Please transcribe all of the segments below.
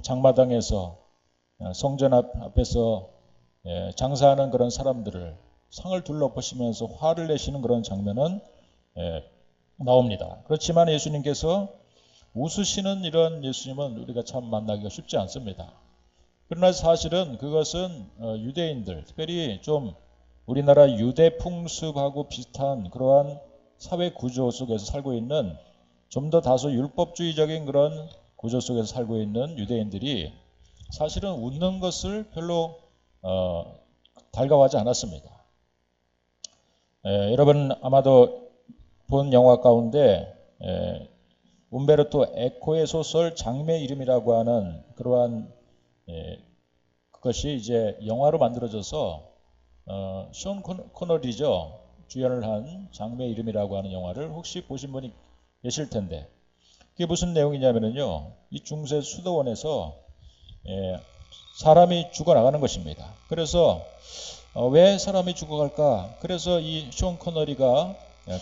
장마당에서 성전 앞에서 장사하는 그런 사람들을 상을 둘러보시면서 화를 내시는 그런 장면은 나옵니다. 그렇지만 예수님께서 웃으시는 이런 예수님은 우리가 참 만나기가 쉽지 않습니다. 그러나 사실은 그것은 유대인들, 특별히 좀 우리나라 유대 풍습하고 비슷한 그러한 사회 구조 속에서 살고 있는 좀 더 다소 율법주의적인 그런 구조 속에서 살고 있는 유대인들이 사실은 웃는 것을 별로 달가워하지 않았습니다. 여러분 아마도 본 영화 가운데 움베르토 에코의 소설 장미의 이름이라고 하는 그러한 그것이 이제 영화로 만들어져서 션 코너리죠. 주연을 한 장미의 이름이라고 하는 영화를 혹시 보신 분이 계실 텐데 그게 무슨 내용이냐면요. 이 중세 수도원에서 사람이 죽어나가는 것입니다. 그래서 왜 사람이 죽어갈까? 그래서 이 션 코너리가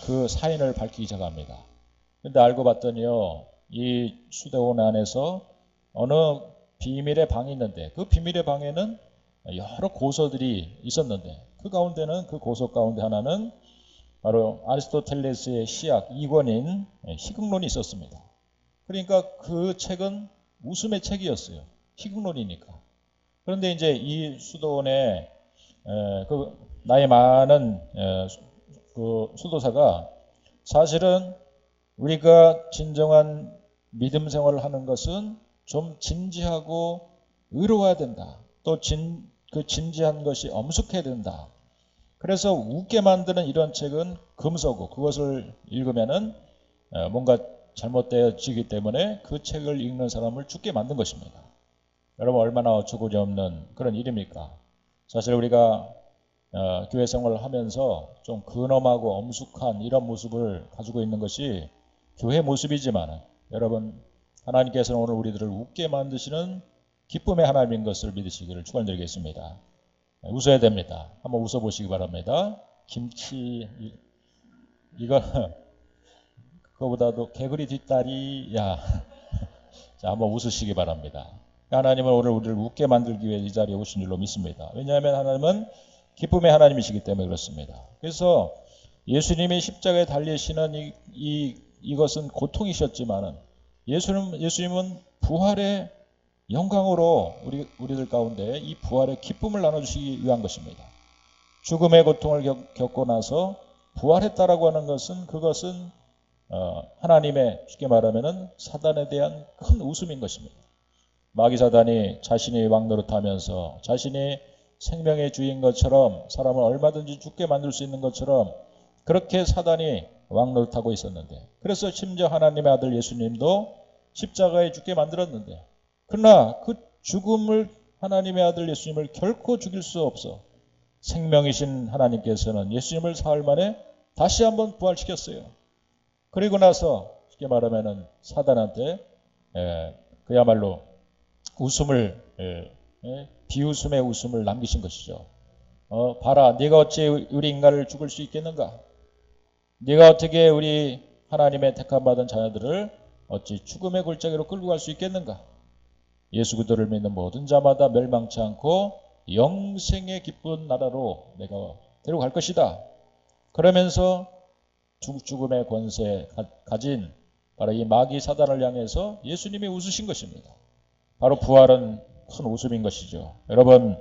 그 사인을 밝히기 시작합니다. 근데 알고 봤더니요. 이 수도원 안에서 어느 비밀의 방이 있는데 그 비밀의 방에는 여러 고서들이 있었는데 그 가운데는 그 고서 가운데 하나는 바로 아리스토텔레스의 시학 2권인 희극론이 있었습니다. 그러니까 그 책은 웃음의 책이었어요. 희극론이니까. 그런데 이제 이 수도원에 그 나이 많은 그 수도사가 사실은 우리가 진정한 믿음 생활을 하는 것은 좀 진지하고 의로워야 된다. 또 그 진지한 것이 엄숙해야 된다. 그래서 웃게 만드는 이런 책은 금서고 그것을 읽으면은 뭔가 잘못되어지기 때문에 그 책을 읽는 사람을 죽게 만든 것입니다. 여러분 얼마나 어처구니 없는 그런 일입니까? 사실 우리가 교회 생활을 하면서 좀 근엄하고 엄숙한 이런 모습을 가지고 있는 것이 교회 모습이지만 여러분 하나님께서는 오늘 우리들을 웃게 만드시는 기쁨의 하나님인 것을 믿으시기를 축원드리겠습니다. 웃어야 됩니다. 한번 웃어보시기 바랍니다. 김치 이거 그거보다도 개구리 뒷다리 야 자, 한번 웃으시기 바랍니다. 하나님은 오늘 우리를 웃게 만들기 위해 이 자리에 오신 줄로 믿습니다. 왜냐하면 하나님은 기쁨의 하나님이시기 때문에 그렇습니다. 그래서 예수님이 십자가에 달리시는 이것은 고통이셨지만은 예수님은 부활의 영광으로 우리들 가운데 이 부활의 기쁨을 나눠주시기 위한 것입니다. 죽음의 고통을 겪고 나서 부활했다라고 하는 것은 그것은 하나님의 쉽게 말하면은 사단에 대한 큰 웃음인 것입니다. 마귀 사단이 자신이 왕노릇하면서 자신이 생명의 주인 것처럼 사람을 얼마든지 죽게 만들 수 있는 것처럼 그렇게 사단이 왕노릇하고 있었는데 그래서 심지어 하나님의 아들 예수님도 십자가에 죽게 만들었는데 그러나 그 죽음을 하나님의 아들 예수님을 결코 죽일 수 없어 생명이신 하나님께서는 예수님을 사흘 만에 다시 한번 부활시켰어요. 그리고 나서 쉽게 말하면은 사단한테 그야말로 웃음을 비웃음의 웃음을 남기신 것이죠. 봐라, 네가 어찌 우리 인간을 죽일 수 있겠는가? 네가 어떻게 우리 하나님의 택함 받은 자녀들을 어찌 죽음의 골짜기로 끌고 갈 수 있겠는가? 예수 그리스도를 믿는 모든 자마다 멸망치 않고 영생의 기쁜 나라로 내가 데려갈 것이다. 그러면서 죽음의 권세 가진 바로 이 마귀 사단을 향해서 예수님이 웃으신 것입니다. 바로 부활은 큰 웃음인 것이죠. 여러분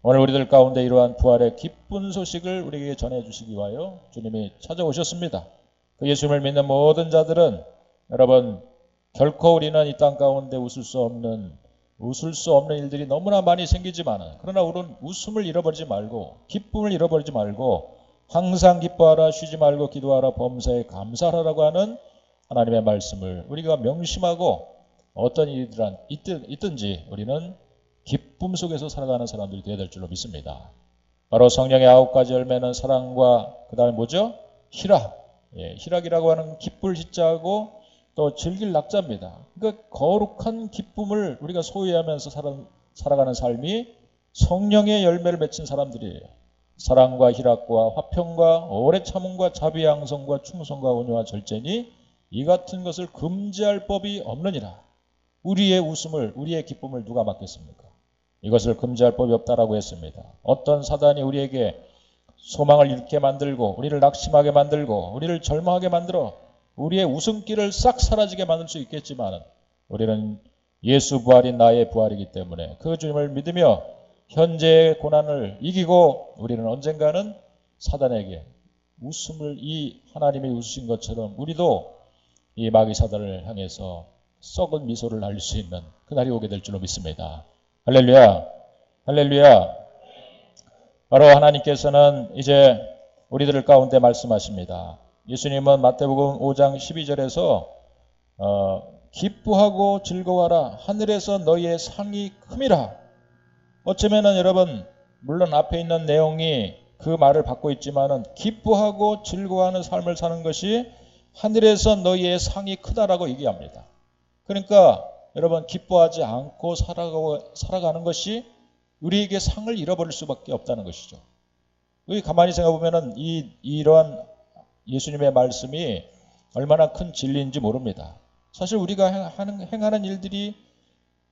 오늘 우리들 가운데 이러한 부활의 기쁜 소식을 우리에게 전해주시기 위하여 주님이 찾아오셨습니다. 그 예수님을 믿는 모든 자들은 여러분 결코 우리는 이 땅 가운데 웃을 수 없는 일들이 너무나 많이 생기지만 그러나 우리는 웃음을 잃어버리지 말고 기쁨을 잃어버리지 말고 항상 기뻐하라 쉬지 말고 기도하라 범사에 감사하라고 하는 하나님의 말씀을 우리가 명심하고 어떤 일이든 있든지 우리는 기쁨 속에서 살아가는 사람들이 되어야 될 줄로 믿습니다. 바로 성령의 9가지 열매는 사랑과 그 다음에 뭐죠? 희락. 희락이라고 하는 기쁠 희자하고 또 즐길 낙자입니다. 그러니까 거룩한 기쁨을 우리가 소유하면서 살아가는 삶이 성령의 열매를 맺힌 사람들이에요. 사랑과 희락과 화평과 오래 참음과 자비 양성과 충성과 온유와 절제니 이 같은 것을 금지할 법이 없느니라. 우리의 웃음을, 우리의 기쁨을 누가 막겠습니까? 이것을 금지할 법이 없다라고 했습니다. 어떤 사단이 우리에게 소망을 잃게 만들고 우리를 낙심하게 만들고 우리를 절망하게 만들어 우리의 웃음기를 싹 사라지게 만들 수 있겠지만 우리는 예수 부활인 나의 부활이기 때문에 그 주님을 믿으며 현재의 고난을 이기고 우리는 언젠가는 사단에게 웃음을, 이 하나님이 웃으신 것처럼 우리도 이 마귀 사단을 향해서 썩은 미소를 날릴 수 있는 그날이 오게 될 줄로 믿습니다. 할렐루야, 할렐루야. 바로 하나님께서는 이제 우리들 가운데 말씀하십니다. 예수님은 마태복음 5장 12절에서 기뻐하고 즐거워하라, 하늘에서 너희의 상이 큼이라. 어쩌면은 여러분, 물론 앞에 있는 내용이 그 말을 받고 있지만은 기뻐하고 즐거워하는 삶을 사는 것이 하늘에서 너희의 상이 크다라고 얘기합니다. 그러니까 여러분, 기뻐하지 않고 살아가는 것이 우리에게 상을 잃어버릴 수밖에 없다는 것이죠. 우리 가만히 생각해 보면은 이러한 예수님의 말씀이 얼마나 큰 진리인지 모릅니다. 사실 우리가 행하는 일들이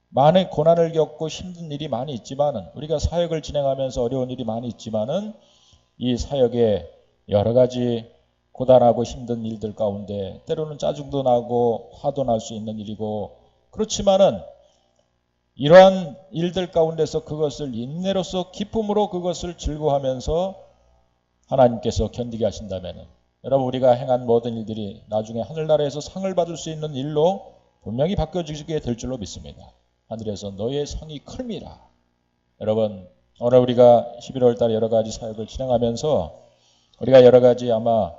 많은 고난을 겪고 힘든 일이 많이 있지만은, 우리가 사역을 진행하면서 어려운 일이 많이 있지만은 이 사역에 여러 가지 고단하고 힘든 일들 가운데 때로는 짜증도 나고 화도 날 수 있는 일이고, 그렇지만은 이러한 일들 가운데서 그것을 인내로서 기쁨으로 그것을 즐거워하면서 하나님께서 견디게 하신다면 여러분, 우리가 행한 모든 일들이 나중에 하늘나라에서 상을 받을 수 있는 일로 분명히 바뀌어지게 될 줄로 믿습니다. 하늘에서 너의 상이 클미라. 여러분, 오늘 우리가 11월 달에 여러 가지 사역을 진행하면서 우리가 여러 가지 아마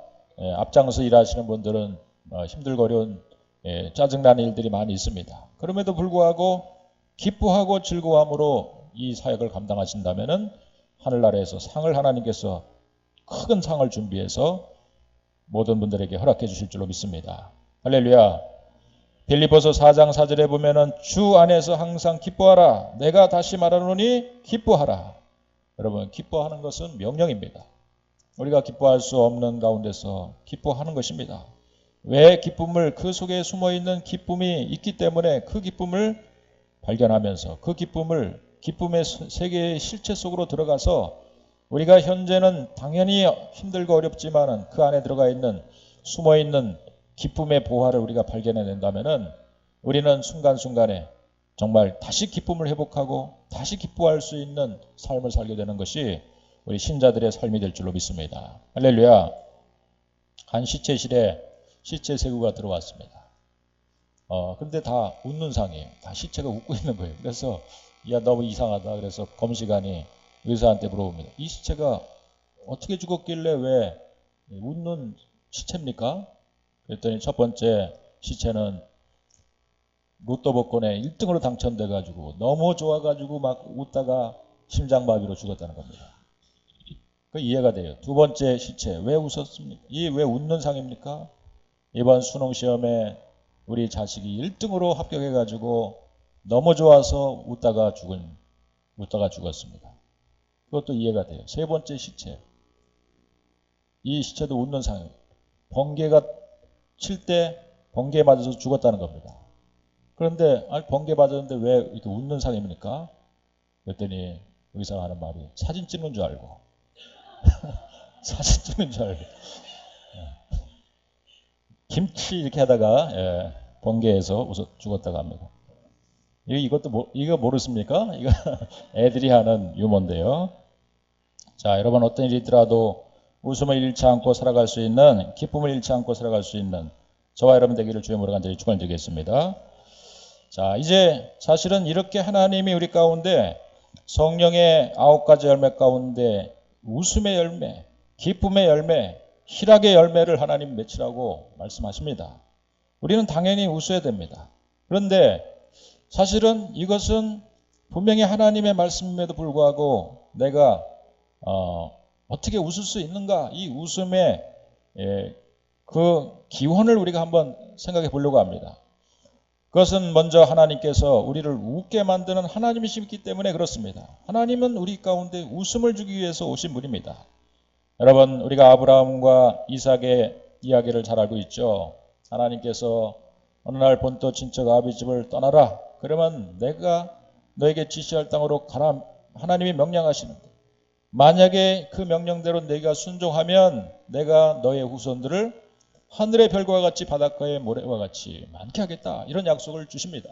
앞장서 일하시는 분들은 힘들고 어려운 짜증나는 일들이 많이 있습니다. 그럼에도 불구하고 기뻐하고 즐거움으로 이 사역을 감당하신다면은 하늘나라에서 상을 하나님께서 큰 상을 준비해서 모든 분들에게 허락해 주실 줄로 믿습니다. 할렐루야. 빌립보서 4장 4절에 보면은 주 안에서 항상 기뻐하라. 내가 다시 말하노니 기뻐하라. 여러분, 기뻐하는 것은 명령입니다. 우리가 기뻐할 수 없는 가운데서 기뻐하는 것입니다. 왜 기쁨을, 그 속에 숨어있는 기쁨이 있기 때문에 그 기쁨을 발견하면서 그 기쁨의 세계의 실체 속으로 들어가서 우리가 현재는 당연히 힘들고 어렵지만은 그 안에 들어가 있는 숨어있는 기쁨의 보화를 우리가 발견해낸다면은 우리는 순간순간에 정말 다시 기쁨을 회복하고 다시 기뻐할 수 있는 삶을 살게 되는 것이 우리 신자들의 삶이 될 줄로 믿습니다. 할렐루야. 한 시체실에 시체 세구가 들어왔습니다. 근데 다 웃는 상이에요. 다 시체가 웃고 있는 거예요. 그래서 야, 너무 이상하다. 그래서 검시관이 의사한테 물어봅니다. 이 시체가 어떻게 죽었길래 왜 웃는 시체입니까? 그랬더니 첫 번째 시체는 로또 복권에 1등으로 당첨돼가지고 너무 좋아가지고 막 웃다가 심장마비로 죽었다는 겁니다. 그 이해가 돼요. 두 번째 시체, 왜 웃었습니까? 이 왜 웃는 상입니까? 이번 수능시험에 우리 자식이 1등으로 합격해가지고 너무 좋아서 웃다가 죽었습니다. 그것도 이해가 돼요. 세 번째 시체, 이 시체도 웃는 상이에요. 번개가 칠 때 번개 맞아서 죽었다는 겁니다. 그런데 번개 맞았는데 왜 이렇게 웃는 상입니까? 그랬더니 의사가 하는 말이 사진 찍는 줄 알고 사진 찍는 줄 알고 김치 이렇게 하다가 번개에서 죽었다고 합니다. 이거 모르십니까? 이거 애들이 하는 유머인데요. 자, 여러분, 어떤 일이 있더라도 웃음을 잃지 않고 살아갈 수 있는, 기쁨을 잃지 않고 살아갈 수 있는 저와 여러분 되기를 주님으로 간절히 축원드리겠습니다. 자, 이제 사실은 이렇게 하나님이 우리 가운데 성령의 9가지 열매 가운데 웃음의 열매, 기쁨의 열매, 희락의 열매를 하나님 맺히라고 말씀하십니다. 우리는 당연히 웃어야 됩니다. 그런데 사실은 이것은 분명히 하나님의 말씀임에도 불구하고 내가 어떻게 웃을 수 있는가, 이 웃음의 그 기원을 우리가 한번 생각해 보려고 합니다. 그것은 먼저 하나님께서 우리를 웃게 만드는 하나님이시기 때문에 그렇습니다. 하나님은 우리 가운데 웃음을 주기 위해서 오신 분입니다. 여러분, 우리가 아브라함과 이삭의 이야기를 잘 알고 있죠. 하나님께서 어느 날 본토 친척 아비 집을 떠나라. 그러면 내가 너에게 지시할 땅으로 가라. 하나님이 명령하시는데 만약에 그 명령대로 내가 순종하면 내가 너의 후손들을 하늘의 별과 같이 바닷가의 모래와 같이 많게 하겠다. 이런 약속을 주십니다.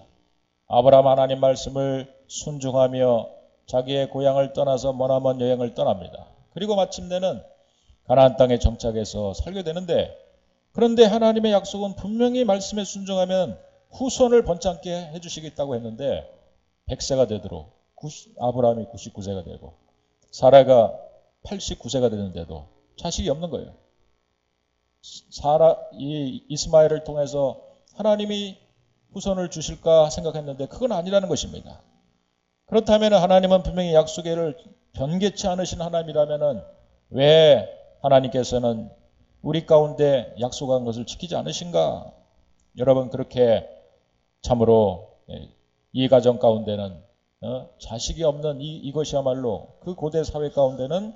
아브라함 하나님 말씀을 순종하며 자기의 고향을 떠나서 머나먼 여행을 떠납니다. 그리고 마침내는 가나안 땅에 정착해서 살게 되는데, 그런데 하나님의 약속은 분명히 말씀에 순종하면 후손을 번창게 해주시겠다고 했는데 100세가 되도록 아브라함이 99세가 되고 사라가 89세가 되는데도 자식이 없는 거예요. 이스마엘을 통해서 하나님이 후손을 주실까 생각했는데 그건 아니라는 것입니다. 그렇다면 하나님은 분명히 약속을 변개치 않으신 하나님이라면 왜 하나님께서는 우리 가운데 약속한 것을 지키지 않으신가? 여러분, 그렇게 참으로 이 가정 가운데는 자식이 없는 이것이야말로 그 고대 사회 가운데는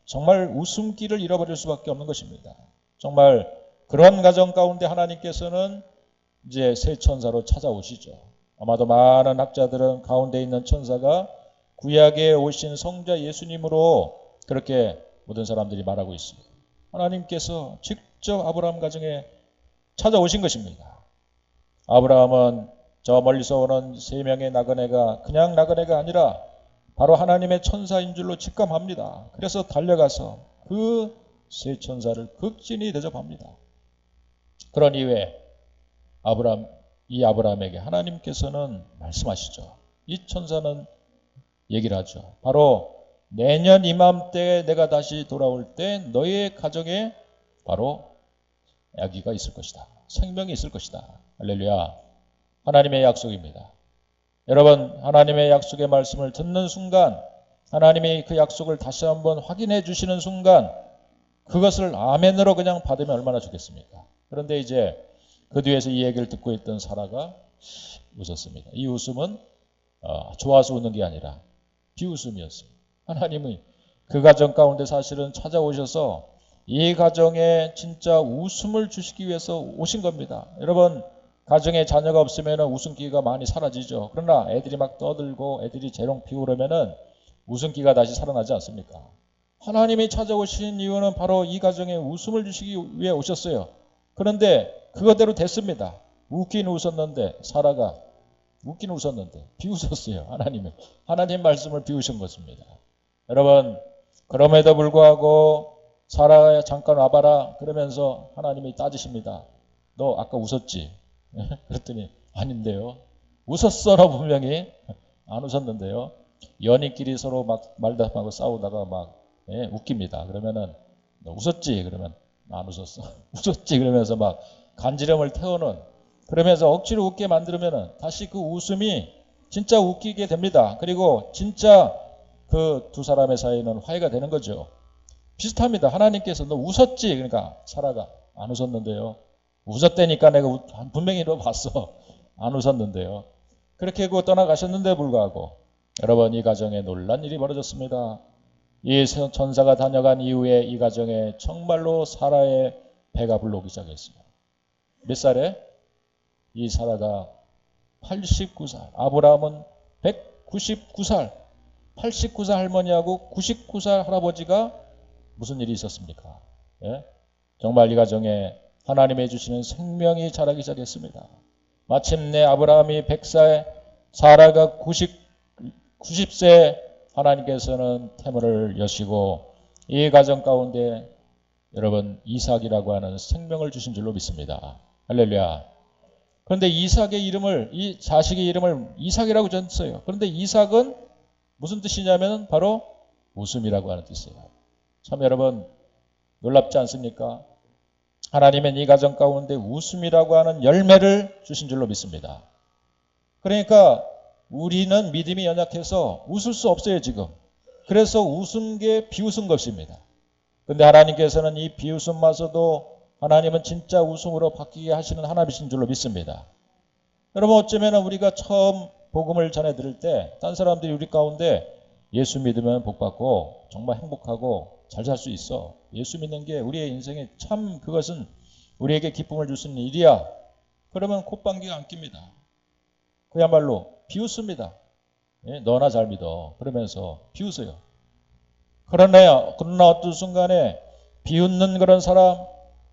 정말 웃음기를 잃어버릴 수밖에 없는 것입니다. 정말 그런 가정 가운데 하나님께서는 이제 새 천사로 찾아오시죠. 아마도 많은 학자들은 가운데 있는 천사가 구약에 오신 성자 예수님으로 그렇게 모든 사람들이 말하고 있습니다. 하나님께서 직접 아브라함 가정에 찾아오신 것입니다. 아브라함은 저 멀리서 오는 3명의 나그네가 그냥 나그네가 아니라 바로 하나님의 천사인 줄로 직감합니다. 그래서 달려가서 그 세 천사를 극진히 대접합니다. 그런 이후에 아브라함에게 하나님께서는 말씀하시죠. 이 천사는 얘기를 하죠. 바로 내년 이맘때에 내가 다시 돌아올 때 너의 가정에 바로 아기가 있을 것이다. 생명이 있을 것이다. 할렐루야. 하나님의 약속입니다. 여러분, 하나님의 약속의 말씀을 듣는 순간 하나님이 그 약속을 다시 한번 확인해 주시는 순간 그것을 아멘으로 그냥 받으면 얼마나 좋겠습니까? 그런데 이제 그 뒤에서 이 얘기를 듣고 있던 사라가 웃었습니다. 이 웃음은 좋아서 웃는 게 아니라 비웃음이었습니다. 하나님이 그 가정 가운데 사실은 찾아오셔서 이 가정에 진짜 웃음을 주시기 위해서 오신 겁니다. 여러분, 가정에 자녀가 없으면 웃음기가 많이 사라지죠. 그러나 애들이 막 떠들고 애들이 재롱 피우고 그러면은 웃음기가 다시 살아나지 않습니까? 하나님이 찾아오신 이유는 바로 이 가정에 웃음을 주시기 위해 오셨어요. 그런데 그거대로 됐습니다. 웃긴 웃었는데 사라가 웃긴 웃었는데 비웃었어요. 하나님 말씀을 비우신 것입니다. 여러분, 그럼에도 불구하고 사라야 잠깐 와봐라 그러면서 하나님이 따지십니다. 너 아까 웃었지? 그랬더니 아닌데요. 웃었어라 분명히 안 웃었는데요. 연인끼리 서로 막 말다툼하고 싸우다가 막 웃깁니다. 그러면은 너 웃었지? 그러면 안 웃었어. 웃었지? 그러면서 막 간지럼을 태우는, 그러면서 억지로 웃게 만들면은 다시 그 웃음이 진짜 웃기게 됩니다. 그리고 진짜 그 두 사람의 사이는 화해가 되는 거죠. 비슷합니다. 하나님께서 너 웃었지? 그러니까 사라가 안 웃었는데요. 웃었다니까 내가 분명히 너 봤어. 안 웃었는데요. 그렇게 하고 떠나가셨는데 불구하고 여러분, 이 가정에 놀란 일이 벌어졌습니다. 이 천사가 다녀간 이후에 이 가정에 정말로 사라의 배가 불러오기 시작했어요. 몇 살에? 이 사라가 89살, 아브라함은 199살, 89살 할머니하고 99살 할아버지가 무슨 일이 있었습니까? 예? 정말 이 가정에 하나님이 주시는 생명이 자라기 시작했습니다. 마침내 아브라함이 100살, 사라가 90세, 하나님께서는 태문을 여시고 이 가정 가운데 여러분 이삭이라고 하는 생명을 주신 줄로 믿습니다. 할렐루야. 그런데 이삭의 이름을, 이 자식의 이름을 이삭이라고 졌어요. 그런데 이삭은 무슨 뜻이냐면 바로 웃음이라고 하는 뜻이에요. 참 여러분 놀랍지 않습니까? 하나님은 이 가정 가운데 웃음이라고 하는 열매를 주신 줄로 믿습니다. 그러니까 우리는 믿음이 연약해서 웃을 수 없어요 지금. 그래서 웃은 게 비웃은 것입니다. 그런데 하나님께서는 이 비웃음마저도 하나님은 진짜 웃음으로 바뀌게 하시는 하나님이신 줄로 믿습니다. 여러분, 어쩌면 우리가 처음 복음을 전해 들을 때 딴 사람들이 우리 가운데 예수 믿으면 복받고 정말 행복하고 잘 살 수 있어. 예수 믿는 게 우리의 인생에 참 그것은 우리에게 기쁨을 줄 수 있는 일이야. 그러면 콧방귀가 안 낍니다. 그야말로 비웃습니다. 예, 너나 잘 믿어. 그러면서 비웃어요. 그러나 어떤 순간에 비웃는 그런 사람,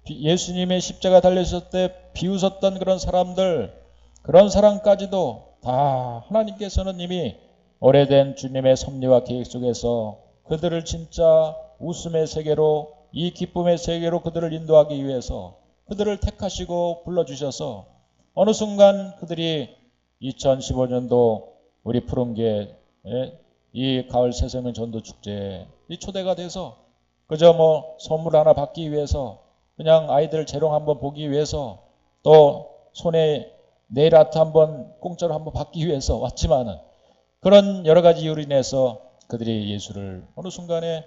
예수님의 십자가 달리셨을 때 비웃었던 그런 사람들, 그런 사람까지도 다 하나님께서는 이미 오래된 주님의 섭리와 계획 속에서 그들을 진짜 웃음의 세계로, 이 기쁨의 세계로 그들을 인도하기 위해서 그들을 택하시고 불러주셔서 어느 순간 그들이 2015년도 우리 푸른계 이 가을 새생명 전도 축제에 이 초대가 돼서 그저 뭐 선물 하나 받기 위해서, 그냥 아이들 재롱 한번 보기 위해서, 또 손에 네일 아트 한번 공짜로 한번 받기 위해서 왔지만은, 그런 여러 가지 이유로 인해서 그들이 예수를 어느 순간에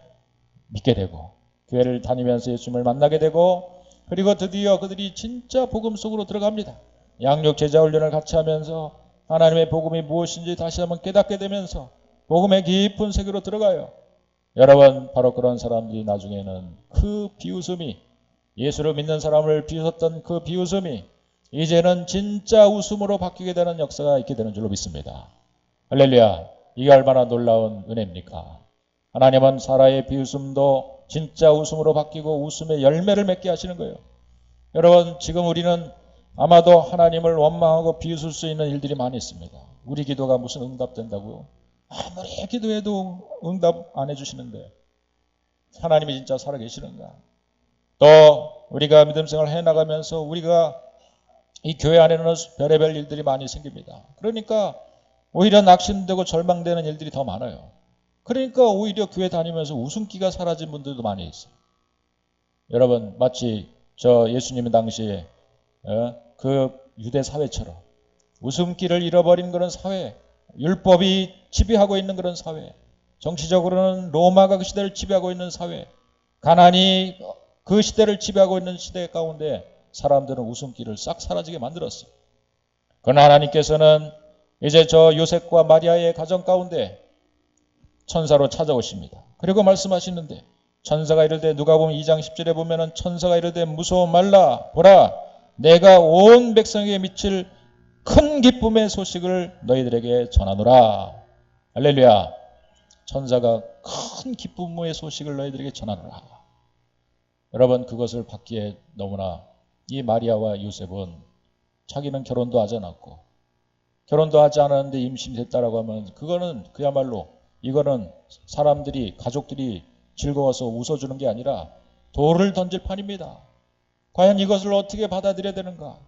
믿게 되고 교회를 다니면서 예수님을 만나게 되고, 그리고 드디어 그들이 진짜 복음 속으로 들어갑니다. 양육 제자 훈련을 같이 하면서 하나님의 복음이 무엇인지 다시 한번 깨닫게 되면서 복음의 깊은 세계로 들어가요. 여러분, 바로 그런 사람들이 나중에는 그 비웃음이, 예수를 믿는 사람을 비웃었던 그 비웃음이 이제는 진짜 웃음으로 바뀌게 되는 역사가 있게 되는 줄로 믿습니다. 할렐루야. 이게 얼마나 놀라운 은혜입니까? 하나님은 사라의 비웃음도 진짜 웃음으로 바뀌고 웃음의 열매를 맺게 하시는 거예요. 여러분, 지금 우리는 아마도 하나님을 원망하고 비웃을 수 있는 일들이 많이 있습니다. 우리 기도가 무슨 응답된다고요? 아무리 기도해도 응답 안 해주시는데 하나님이 진짜 살아계시는가? 또 우리가 믿음 생활을 해나가면서 우리가 이 교회 안에는 별의별 일들이 많이 생깁니다. 그러니까 오히려 낙심되고 절망되는 일들이 더 많아요. 그러니까 오히려 교회 다니면서 웃음기가 사라진 분들도 많이 있어요. 여러분, 마치 저 예수님 당시에 그 유대 사회처럼 웃음기를 잃어버린 그런 사회, 율법이 지배하고 있는 그런 사회, 정치적으로는 로마가 그 시대를 지배하고 있는 사회, 가난이 그 시대를 지배하고 있는 시대 가운데 사람들은 웃음기를 싹 사라지게 만들었어요. 그러나 하나님께서는 이제 저 요셉과 마리아의 가정 가운데 천사로 찾아오십니다. 그리고 말씀하시는데, 천사가 이르되, 누가복음 2장 10절에 보면은 천사가 이르되 무서워 말라, 보라 내가 온 백성에게 미칠 큰 기쁨의 소식을 너희들에게 전하노라. 할렐루야. 천사가 큰 기쁨의 소식을 너희들에게 전하노라. 여러분, 그것을 받기에 너무나 이 마리아와 요셉은 자기는 결혼도 하지 않았고 결혼도 하지 않았는데 임신됐다라고 하면 그거는 그야말로, 이거는 사람들이, 가족들이 즐거워서 웃어주는 게 아니라 돌을 던질 판입니다. 과연 이것을 어떻게 받아들여야 되는가?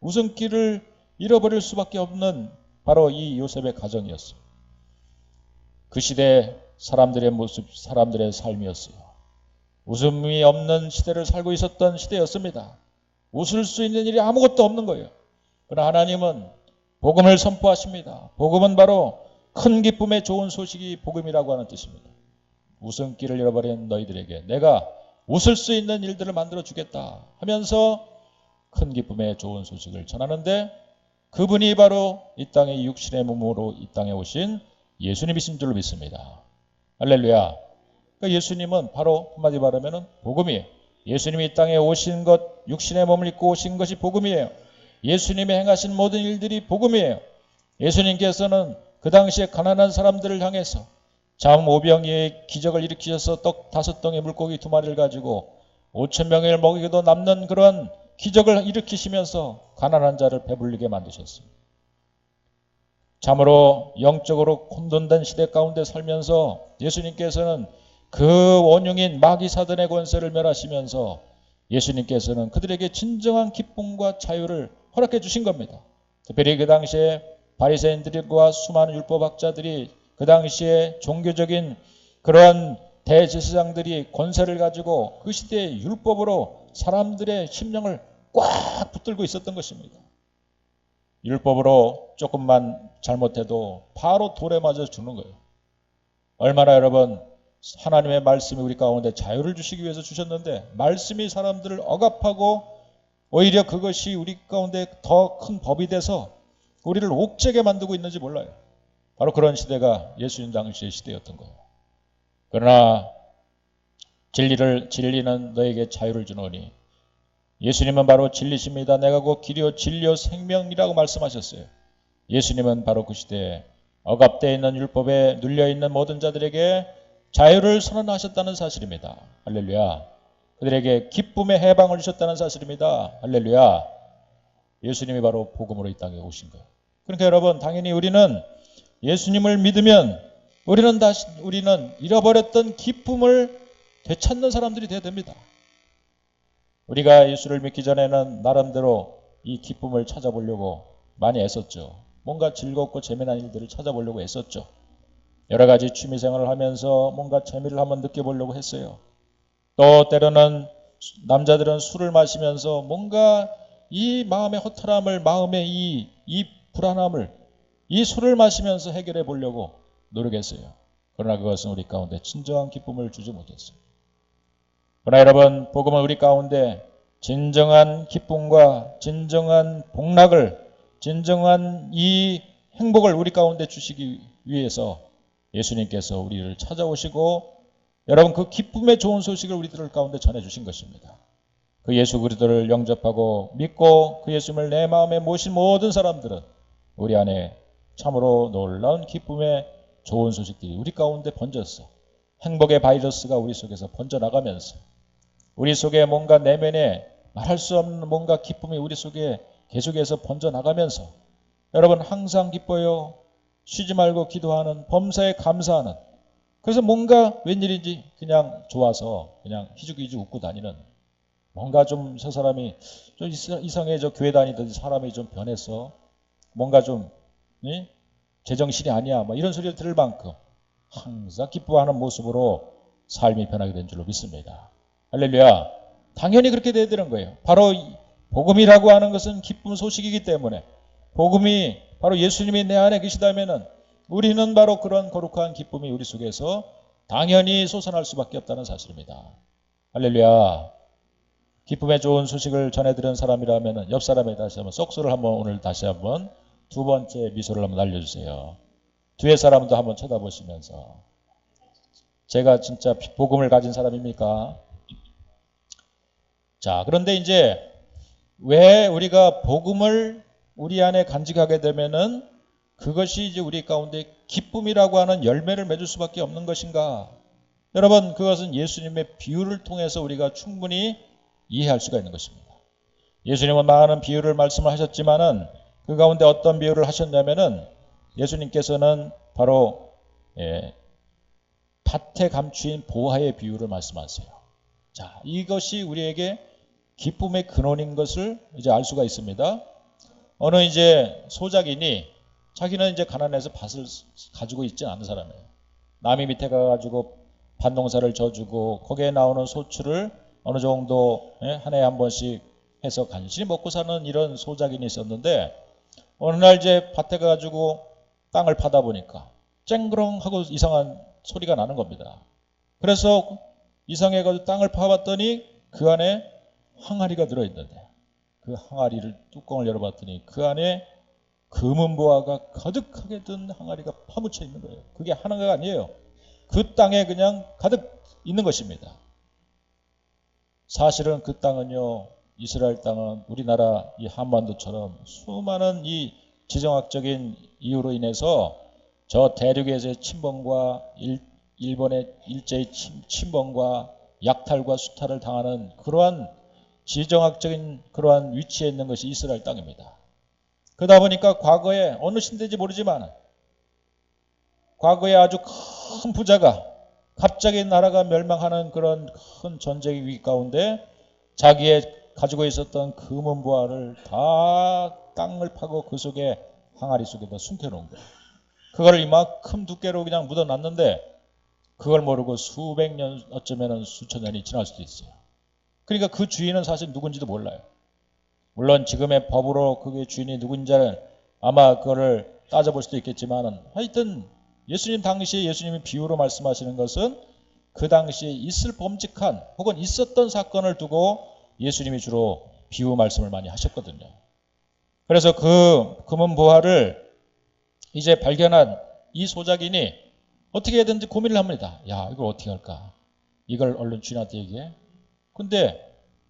웃음기를 잃어버릴 수밖에 없는 바로 이 요셉의 가정이었어요. 그 시대 사람들의 모습, 사람들의 삶이었어요. 웃음이 없는 시대를 살고 있었던 시대였습니다. 웃을 수 있는 일이 아무것도 없는 거예요. 그러나 하나님은 복음을 선포하십니다. 복음은 바로 큰 기쁨의 좋은 소식이 복음이라고 하는 뜻입니다. 웃음기를 잃어버린 너희들에게 내가 웃을 수 있는 일들을 만들어 주겠다 하면서 큰 기쁨의 좋은 소식을 전하는데, 그분이 바로 이 땅의 육신의 몸으로 이 땅에 오신 예수님이신 줄로 믿습니다. 할렐루야. 그러니까 예수님은 바로 한마디 말하면 복음이에요. 예수님이 이 땅에 오신 것, 육신의 몸을 입고 오신 것이 복음이에요. 예수님이 행하신 모든 일들이 복음이에요. 예수님께서는 그 당시에 가난한 사람들을 향해서 잠 오병이의 기적을 일으키셔서 떡 5덩이 물고기 2마리를 가지고 5,000명을 먹이기도 남는 그런 기적을 일으키시면서 가난한 자를 배불리게 만드셨습니다. 참으로 영적으로 혼돈된 시대 가운데 살면서 예수님께서는 그 원흉인 마귀 사단의 권세를 멸하시면서 예수님께서는 그들에게 진정한 기쁨과 자유를 허락해 주신 겁니다. 특별히 그 당시에 바리새인들과 수많은 율법학자들이, 그 당시에 종교적인 그런 대제사장들이 권세를 가지고 그 시대의 율법으로 사람들의 심령을 꽉 붙들고 있었던 것입니다. 율법으로 조금만 잘못해도 바로 돌에 맞아 죽는 거예요. 얼마나 여러분, 하나님의 말씀이 우리 가운데 자유를 주시기 위해서 주셨는데 말씀이 사람들을 억압하고 오히려 그것이 우리 가운데 더 큰 법이 돼서 우리를 옥죄게 만들고 있는지 몰라요. 바로 그런 시대가 예수님 당시의 시대였던 거예요. 그러나 진리는 너에게 자유를 주노니, 예수님은 바로 진리십니다. 내가 곧 길이요 진리요 생명이라고 말씀하셨어요. 예수님은 바로 그 시대에 억압되어 있는 율법에 눌려있는 모든 자들에게 자유를 선언하셨다는 사실입니다. 할렐루야. 그들에게 기쁨의 해방을 주셨다는 사실입니다. 할렐루야. 예수님이 바로 복음으로 이 땅에 오신 거예요. 그러니까 여러분, 당연히 우리는 예수님을 믿으면 우리는 잃어버렸던 기쁨을 되찾는 사람들이 되어야 됩니다. 우리가 예수를 믿기 전에는 나름대로 이 기쁨을 찾아보려고 많이 애썼죠. 뭔가 즐겁고 재미난 일들을 찾아보려고 애썼죠. 여러 가지 취미생활을 하면서 뭔가 재미를 한번 느껴보려고 했어요. 또 때로는 남자들은 술을 마시면서 뭔가 이 마음의 허탈함을, 마음의 이 불안함을 이 술을 마시면서 해결해 보려고 노력했어요. 그러나 그것은 우리 가운데 진정한 기쁨을 주지 못했어요. 그러나 여러분, 복음은 우리 가운데 진정한 기쁨과 진정한 복락을, 진정한 이 행복을 우리 가운데 주시기 위해서 예수님께서 우리를 찾아오시고 여러분 그 기쁨의 좋은 소식을 우리들 가운데 전해주신 것입니다. 그 예수 그리스도를 영접하고 믿고 그 예수님을 내 마음에 모신 모든 사람들은 우리 안에 참으로 놀라운 기쁨의 좋은 소식들이 우리 가운데 번졌어. 행복의 바이러스가 우리 속에서 번져나가면서 우리 속에 뭔가 내면에 말할 수 없는 뭔가 기쁨이 우리 속에 계속해서 번져나가면서 여러분 항상 기뻐요. 쉬지 말고 기도하는, 범사에 감사하는, 그래서 뭔가 웬일인지 그냥 좋아서 그냥 희죽희죽 웃고 다니는, 뭔가 좀 저 사람이 좀 이상해져, 교회 다니던 사람이 좀 변했어, 뭔가 좀 제정신이 아니야, 뭐 이런 소리를 들을 만큼 항상 기뻐하는 모습으로 삶이 변하게 된 줄로 믿습니다. 할렐루야. 당연히 그렇게 돼야 되는 거예요. 바로 복음이라고 하는 것은 기쁨 소식이기 때문에, 복음이 바로 예수님이 내 안에 계시다면은 우리는 바로 그런 거룩한 기쁨이 우리 속에서 당연히 솟아날 수밖에 없다는 사실입니다. 할렐루야. 기쁨의 좋은 소식을 전해드리는 사람이라면 옆 사람에 다시 한번 쏙소를 한번 오늘 다시 한번 두 번째 미소를 한번 날려주세요. 뒤에 사람도 한번 쳐다보시면서, 제가 진짜 복음을 가진 사람입니까? 자, 그런데 이제 왜 우리가 복음을 우리 안에 간직하게 되면은 그것이 이제 우리 가운데 기쁨이라고 하는 열매를 맺을 수밖에 없는 것인가? 여러분, 그것은 예수님의 비유를 통해서 우리가 충분히 이해할 수가 있는 것입니다. 예수님은 많은 비유를 말씀을 하셨지만은 그 가운데 어떤 비유를 하셨냐면은 예수님께서는 바로 밭에 감추인 보화의 비유를 말씀하세요. 자, 이것이 우리에게 기쁨의 근원인 것을 이제 알 수가 있습니다. 어느 이제 소작인이 자기는 이제 가난해서 밭을 가지고 있지 않은 사람이에요. 남이 밑에 가가지고 밭농사를 져주고 거기에 나오는 소출을 어느 정도 한 해에 한 번씩 해서 간신히 먹고 사는 이런 소작인이 있었는데, 어느 날 이제 밭에 가가지고 땅을 파다 보니까 쨍그렁하고 이상한 소리가 나는 겁니다. 그래서 이상해가지고 땅을 파봤더니 그 안에 항아리가 들어있는데, 그 항아리를 뚜껑을 열어봤더니 그 안에 금은 보화가 가득하게 든 항아리가 파묻혀 있는 거예요. 그게 하나가 아니에요. 그 땅에 그냥 가득 있는 것입니다. 사실은 그 땅은요, 이스라엘 땅은 우리나라 이 한반도처럼 수많은 이 지정학적인 이유로 인해서 저 대륙에서의 침범과 일본의 일제의 침범과 약탈과 수탈을 당하는 그러한 지정학적인 그러한 위치에 있는 것이 이스라엘 땅입니다. 그러다 보니까 과거에 어느 시대인지 모르지만 과거에 아주 큰 부자가 갑자기 나라가 멸망하는 그런 큰 전쟁의 위기 가운데 자기의 가지고 있었던 금은 보화를 다 땅을 파고 그 속에 항아리 속에다 숨겨놓은 거예요. 그걸 이만큼 두께로 그냥 묻어놨는데 그걸 모르고 수백 년, 어쩌면 수천 년이 지날 수도 있어요. 그러니까 그 주인은 사실 누군지도 몰라요. 물론 지금의 법으로 그게 주인이 누군지는 아마 그거를 따져볼 수도 있겠지만은, 하여튼 예수님 당시에 예수님이 비유로 말씀하시는 것은 그 당시에 있을 범직한 혹은 있었던 사건을 두고 예수님이 주로 비유 말씀을 많이 하셨거든요. 그래서 그 금은 보화를 이제 발견한 이 소작인이 어떻게 해야되는지 고민을 합니다. 야, 이걸 어떻게 할까? 이걸 얼른 주인한테 얘기해. 근데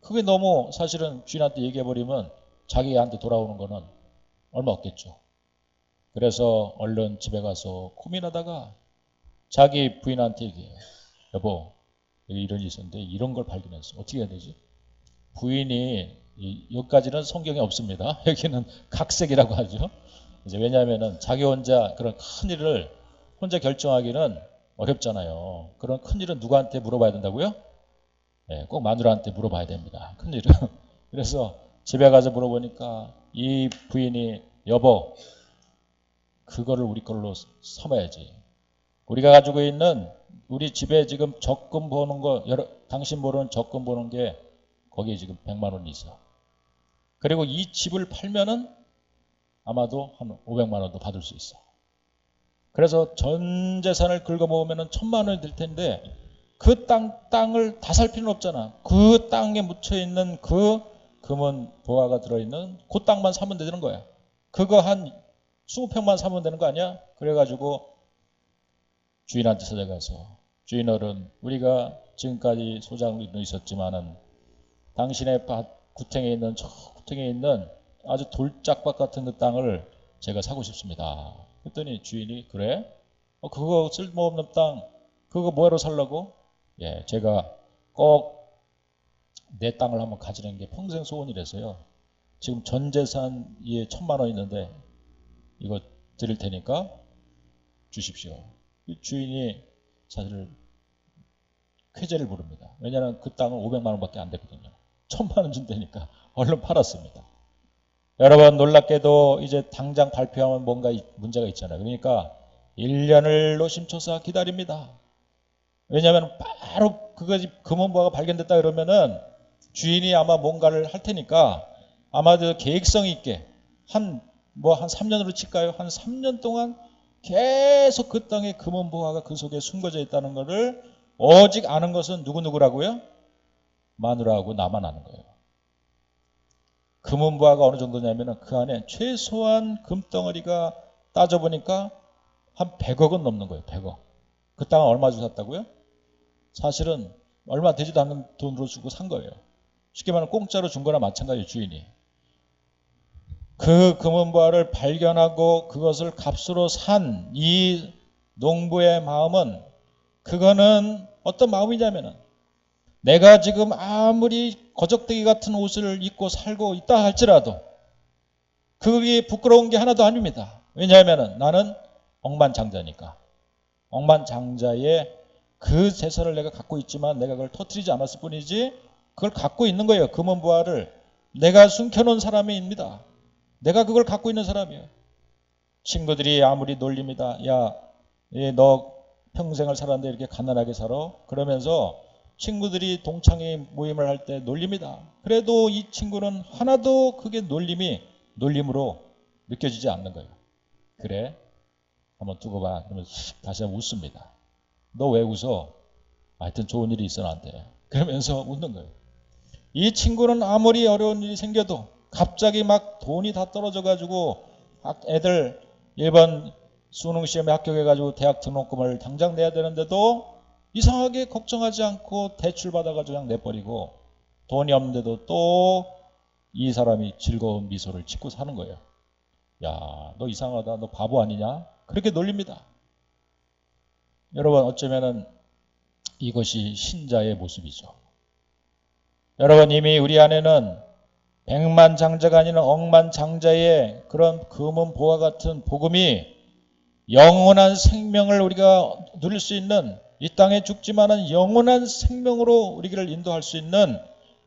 그게 너무 사실은 주인한테 얘기해버리면 자기한테 돌아오는 거는 얼마 없겠죠. 그래서 얼른 집에 가서 고민하다가 자기 부인한테 얘기해요. 여보, 이런 일이 있었는데 이런 걸 발견했어. 어떻게 해야 되지? 부인이 여기까지는 성경에 없습니다. 여기는 각색이라고 하죠. 이제 왜냐하면은 자기 혼자 그런 큰 일을 혼자 결정하기는 어렵잖아요. 그런 큰 일은 누구한테 물어봐야 된다고요? 네, 꼭 마누라한테 물어봐야 됩니다. 큰 일은. 그래서 집에 가서 물어보니까 이 부인이 여보, 그거를 우리 걸로 삼아야지. 우리가 가지고 있는 우리 집에 지금 적금 보는 거, 당신 모르는 적금 보는 게 거기에 지금 100만 원이 있어. 그리고 이 집을 팔면은 아마도 한 500만 원도 받을 수 있어. 그래서 전 재산을 긁어모으면은 1000만 원이 될 텐데 그 땅을 다 살 필요는 없잖아. 그 땅에 묻혀 있는 그 금은 보화가 들어있는 그 땅만 사면 되는 거야. 그거 한 20평만 사면 되는 거 아니야? 그래가지고 주인한테 찾아가서 주인어른, 우리가 지금까지 소장으로 있었지만은 당신의 구탱에 있는 저 구탱에 있는 아주 돌짝밭 같은 그 땅을 제가 사고 싶습니다. 그랬더니 주인이 그래? 그거 쓸모없는 땅 그거 뭐하러 살라고? 예, 제가 꼭 내 땅을 한번 가지는 게 평생 소원이라서요. 지금 전 재산이 1000만 원 있는데 이거 드릴 테니까 주십시오. 주인이 사실 쾌재를 부릅니다. 왜냐하면 그 땅은 500만 원밖에 안 되거든요. 1000만 원 준다니까 얼른 팔았습니다. 여러분 놀랍게도 이제 당장 발표하면 뭔가 문제가 있잖아요. 그러니까 1년을 노심초사 기다립니다. 왜냐하면 바로 그것이 금은보화가 발견됐다 그러면은 주인이 아마 뭔가를 할 테니까 아마도 계획성 있게 한 3년으로 칠까요? 한 3년 동안 계속 그 땅에 금은보화가 그 속에 숨겨져 있다는 것을 오직 아는 것은 누구라고요? 마누라하고 나만 아는 거예요. 금은보화가 어느 정도냐면은 그 안에 최소한 금덩어리가 따져보니까 한 100억은 넘는 거예요. 100억. 그 땅을 얼마 주고 샀다고요? 사실은 얼마 되지도 않는 돈으로 주고 산 거예요. 쉽게 말하면 공짜로 준 거나 마찬가지예요. 주인이. 그 금은보화를 발견하고 그것을 값으로 산 이 농부의 마음은 그거는 어떤 마음이냐면은 내가 지금 아무리 거적대기 같은 옷을 입고 살고 있다 할지라도 그게 부끄러운 게 하나도 아닙니다. 왜냐하면 나는 억만장자니까. 억만장자의 그 재산을 내가 갖고 있지만 내가 그걸 터뜨리지 않았을 뿐이지 그걸 갖고 있는 거예요. 금은보화를 내가 숨겨놓은 사람입니다. 내가 그걸 갖고 있는 사람이에요. 친구들이 아무리 놀립니다. 야, 너 평생을 살았는데 이렇게 가난하게 살아? 그러면서 친구들이 동창회 모임을 할 때 놀립니다. 그래도 이 친구는 하나도 그게 놀림으로 느껴지지 않는 거예요. 그래? 한번 두고 봐. 그러면 다시 한번 웃습니다. 너 왜 웃어? 하여튼 좋은 일이 있어 나한테. 그러면서 웃는 거예요. 이 친구는 아무리 어려운 일이 생겨도 갑자기 막 돈이 다 떨어져가지고 애들 일반 수능 시험에 합격해가지고 대학 등록금을 당장 내야 되는데도 이상하게 걱정하지 않고 대출 받아가지고 그냥 내버리고 돈이 없는데도 또 이 사람이 즐거운 미소를 짓고 사는 거예요. 야, 너 이상하다. 너 바보 아니냐? 그렇게 놀립니다. 여러분 어쩌면은 이것이 신자의 모습이죠. 여러분 이미 우리 안에는 백만장자가 아니라 억만장자의 그런 금은보화 같은 복음이 영원한 생명을 우리가 누릴 수 있는 이 땅에 죽지만은 영원한 생명으로 우리를 인도할 수 있는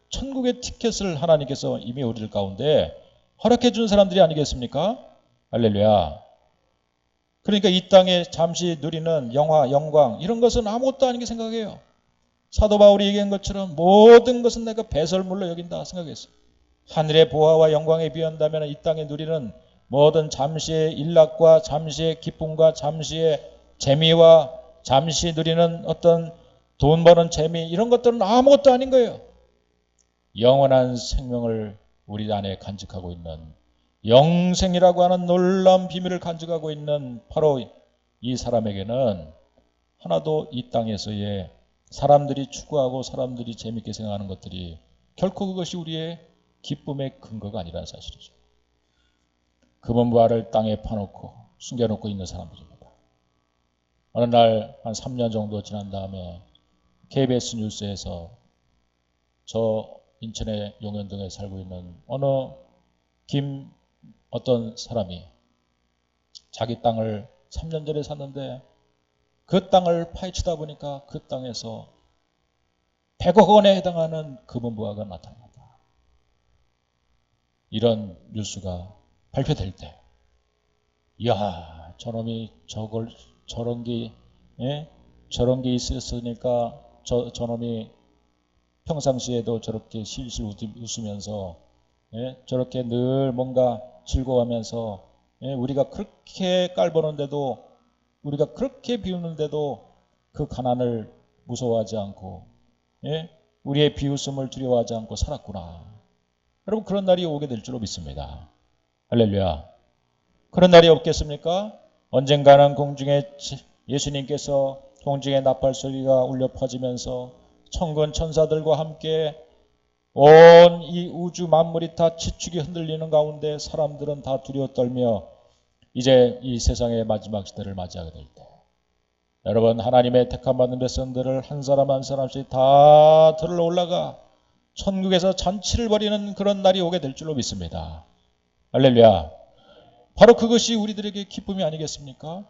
천국의 티켓을 하나님께서 이미 우리들 가운데 허락해 준 사람들이 아니겠습니까? 할렐루야. 그러니까 이 땅에 잠시 누리는 영화, 영광 이런 것은 아무것도 아닌 게 생각해요. 사도 바울이 얘기한 것처럼 모든 것은 내가 배설물로 여긴다 생각했어요. 하늘의 보화와 영광에 비한다면 이 땅에 누리는 모든 잠시의 일락과 잠시의 기쁨과 잠시의 재미와 잠시 누리는 어떤 돈 버는 재미 이런 것들은 아무것도 아닌 거예요. 영원한 생명을 우리 안에 간직하고 있는 영생이라고 하는 놀라운 비밀을 간직하고 있는 바로 이 사람에게는 하나도 이 땅에서의 사람들이 추구하고 사람들이 재밌게 생각하는 것들이 결코 그것이 우리의 기쁨의 근거가 아니라는 사실이죠. 금은보화를 땅에 파놓고 숨겨놓고 있는 사람들입니다. 어느 날 한 3년 정도 지난 다음에 KBS 뉴스에서 저 인천의 용현동에 살고 있는 어느 어떤 사람이 자기 땅을 3년 전에 샀는데 그 땅을 파헤치다 보니까 그 땅에서 100억 원에 해당하는 금은부화가 나타납니다. 이런 뉴스가 발표될 때, 이야, 저놈이 저런 게 있었으니까 저놈이 평상시에도 저렇게 실실 웃으면서 저렇게 늘 뭔가 즐거워하면서 우리가 그렇게 깔보는데도 우리가 그렇게 비우는데도 그 가난을 무서워하지 않고 우리의 비웃음을 두려워하지 않고 살았구나. 여러분 그런 날이 오게 될 줄로 믿습니다. 할렐루야. 그런 날이 없겠습니까? 언젠가는 공중에 예수님께서 공중에 나팔 소리가 울려 퍼지면서 천군 천사들과 함께 온 이 우주 만물이 다 지축이 흔들리는 가운데 사람들은 다 두려워 떨며 이제 이 세상의 마지막 시대를 맞이하게 될 때, 여러분 하나님의 택함받은 백성들을 한 사람 한 사람씩 다 들어 올라가 천국에서 잔치를 벌이는 그런 날이 오게 될 줄로 믿습니다. 할렐루야. 바로 그것이 우리들에게 기쁨이 아니겠습니까?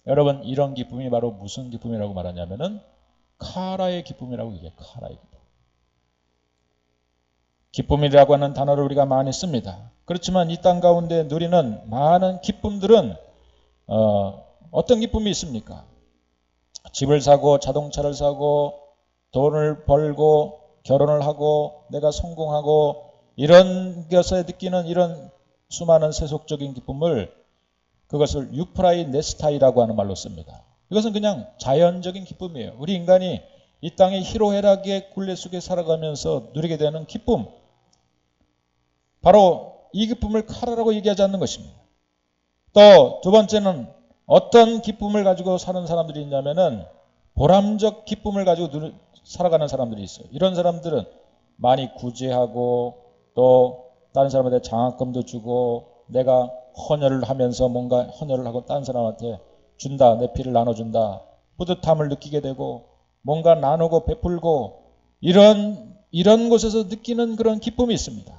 여러분 이런 기쁨이 바로 무슨 기쁨이라고 말하냐면은 카라의 기쁨이라고 얘기해요. 카라의 기쁨. 기쁨이라고 하는 단어를 우리가 많이 씁니다. 그렇지만 이 땅 가운데 누리는 많은 기쁨들은 어떤 기쁨이 있습니까? 집을 사고 자동차를 사고 돈을 벌고 결혼을 하고 내가 성공하고 이런 것에 느끼는 이런 수많은 세속적인 기쁨을 그것을 유프라이네스타이라고 하는 말로 씁니다. 이것은 그냥 자연적인 기쁨이에요. 우리 인간이 이 땅의 희로애락의 굴레 속에 살아가면서 누리게 되는 기쁨. 바로 이 기쁨을 카라라고 얘기하지 않는 것입니다. 또 두 번째는 어떤 기쁨을 가지고 사는 사람들이 있냐면은 보람적 기쁨을 가지고 살아가는 사람들이 있어요. 이런 사람들은 많이 구제하고 또 다른 사람한테 장학금도 주고 내가 헌혈을 하면서 뭔가 헌혈을 하고 다른 사람한테 준다. 내 피를 나눠준다. 뿌듯함을 느끼게 되고 뭔가 나누고 베풀고 이런 곳에서 느끼는 그런 기쁨이 있습니다.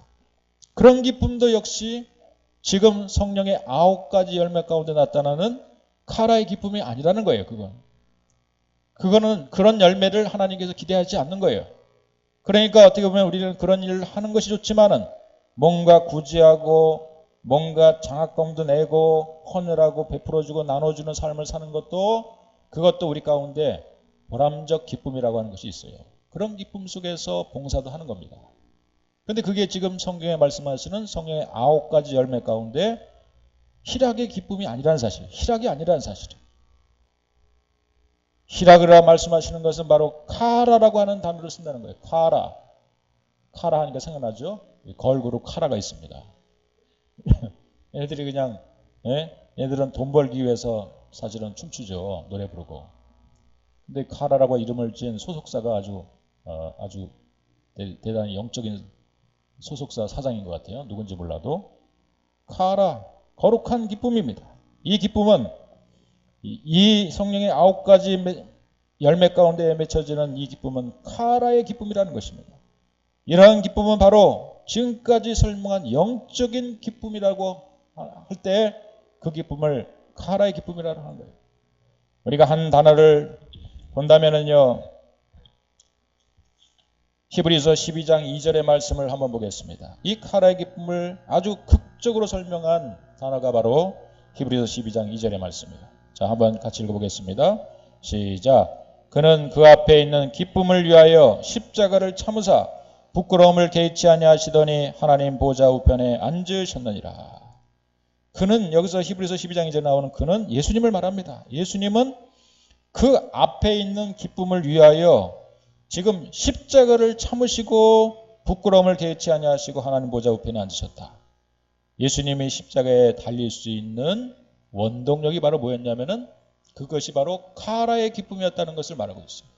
그런 기쁨도 역시 지금 성령의 9가지 열매 가운데 나타나는 카라의 기쁨이 아니라는 거예요. 그거는 그런 열매를 하나님께서 기대하지 않는 거예요. 그러니까 어떻게 보면 우리는 그런 일을 하는 것이 좋지만은 뭔가 구제하고 뭔가 장학금도 내고 헌혈하고 베풀어주고 나눠주는 삶을 사는 그것도 우리 가운데 보람적 기쁨이라고 하는 것이 있어요. 그런 기쁨 속에서 봉사도 하는 겁니다. 그런데 그게 지금 성경에 말씀하시는 성령의 9가지 열매 가운데 희락의 기쁨이 아니라는 사실, 희락이 아니라는 사실이에요. 희락이라 말씀하시는 것은 바로 카라라고 하는 단어를 쓴다는 거예요. 카라 하니까 생각나죠? 걸그룹 카라가 있습니다. 애들이 그냥 얘들은 돈 벌기 위해서 사실은 춤추죠. 노래 부르고. 근데 카라라고 이름을 지은 소속사가 아주 대단히 영적인 소속사 사장인 것 같아요. 누군지 몰라도. 카라, 거룩한 기쁨입니다. 이 기쁨은 이 성령의 9가지 열매 가운데 맺혀지는 이 기쁨은 카라의 기쁨이라는 것입니다. 이러한 기쁨은 바로 지금까지 설명한 영적인 기쁨이라고 할 때 그 기쁨을 카라의 기쁨이라고 하는 거예요. 우리가 한 단어를 본다면은요, 히브리서 12장 2절의 말씀을 한번 보겠습니다. 이 카라의 기쁨을 아주 극적으로 설명한 단어가 바로 히브리서 12장 2절의 말씀이에요. 자, 한번 같이 읽어보겠습니다. 시작. 그는 그 앞에 있는 기쁨을 위하여 십자가를 참으사 부끄러움을 개의치 아니하시더니 하나님 보좌 우편에 앉으셨느니라. 그는, 여기서 히브리서 12장 2절에 나오는 그는 예수님을 말합니다. 예수님은 그 앞에 있는 기쁨을 위하여 지금 십자가를 참으시고 부끄러움을 개의치 아니하시고 하나님 보좌 우편에 앉으셨다. 예수님이 십자가에 달릴 수 있는 원동력이 바로 뭐였냐면은 그것이 바로 카라의 기쁨이었다는 것을 말하고 있어요.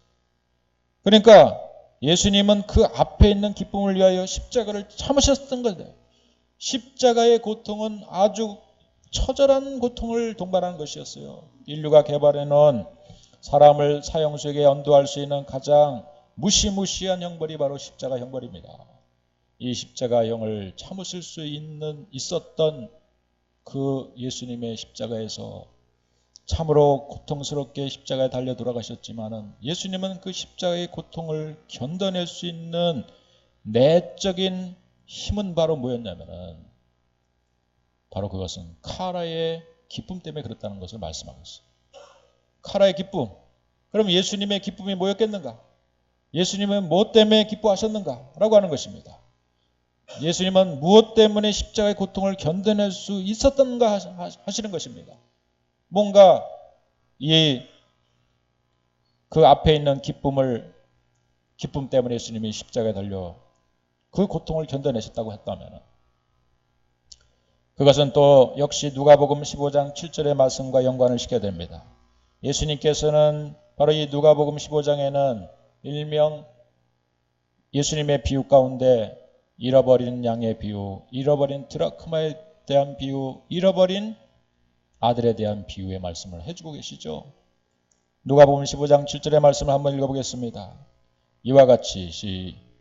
그러니까 예수님은 그 앞에 있는 기쁨을 위하여 십자가를 참으셨던 건데, 십자가의 고통은 아주 처절한 고통을 동반하는 것이었어요. 인류가 개발해놓은 사람을 사형수에게 연도할 수 있는 가장 무시무시한 형벌이 바로 십자가 형벌입니다. 이 십자가형을 참으실 수 있었던 그 예수님의 십자가에서 참으로 고통스럽게 십자가에 달려 돌아가셨지만은 예수님은 그 십자가의 고통을 견뎌낼 수 있는 내적인 힘은 바로 뭐였냐면은 바로 그것은 카라의 기쁨 때문에 그랬다는 것을 말씀하고 있어요. 카라의 기쁨. 그럼 예수님의 기쁨이 뭐였겠는가? 예수님은 무엇 때문에 기뻐하셨는가? 라고 하는 것입니다. 예수님은 무엇 때문에 십자가의 고통을 견뎌낼 수 있었던가 하시는 것입니다. 뭔가 그 앞에 있는 기쁨 때문에 예수님이 십자가에 달려 그 고통을 견뎌내셨다고 했다면 그것은 또 역시 누가복음 15장 7절의 말씀과 연관을 시켜야 됩니다. 예수님께서는 바로 이 누가복음 15장에는 일명 예수님의 비유 가운데 잃어버린 양의 비유, 잃어버린 드라크마에 대한 비유, 잃어버린 아들에 대한 비유의 말씀을 해주고 계시죠. 누가복음 15장 7절의 말씀을 한번 읽어보겠습니다. 이와 같이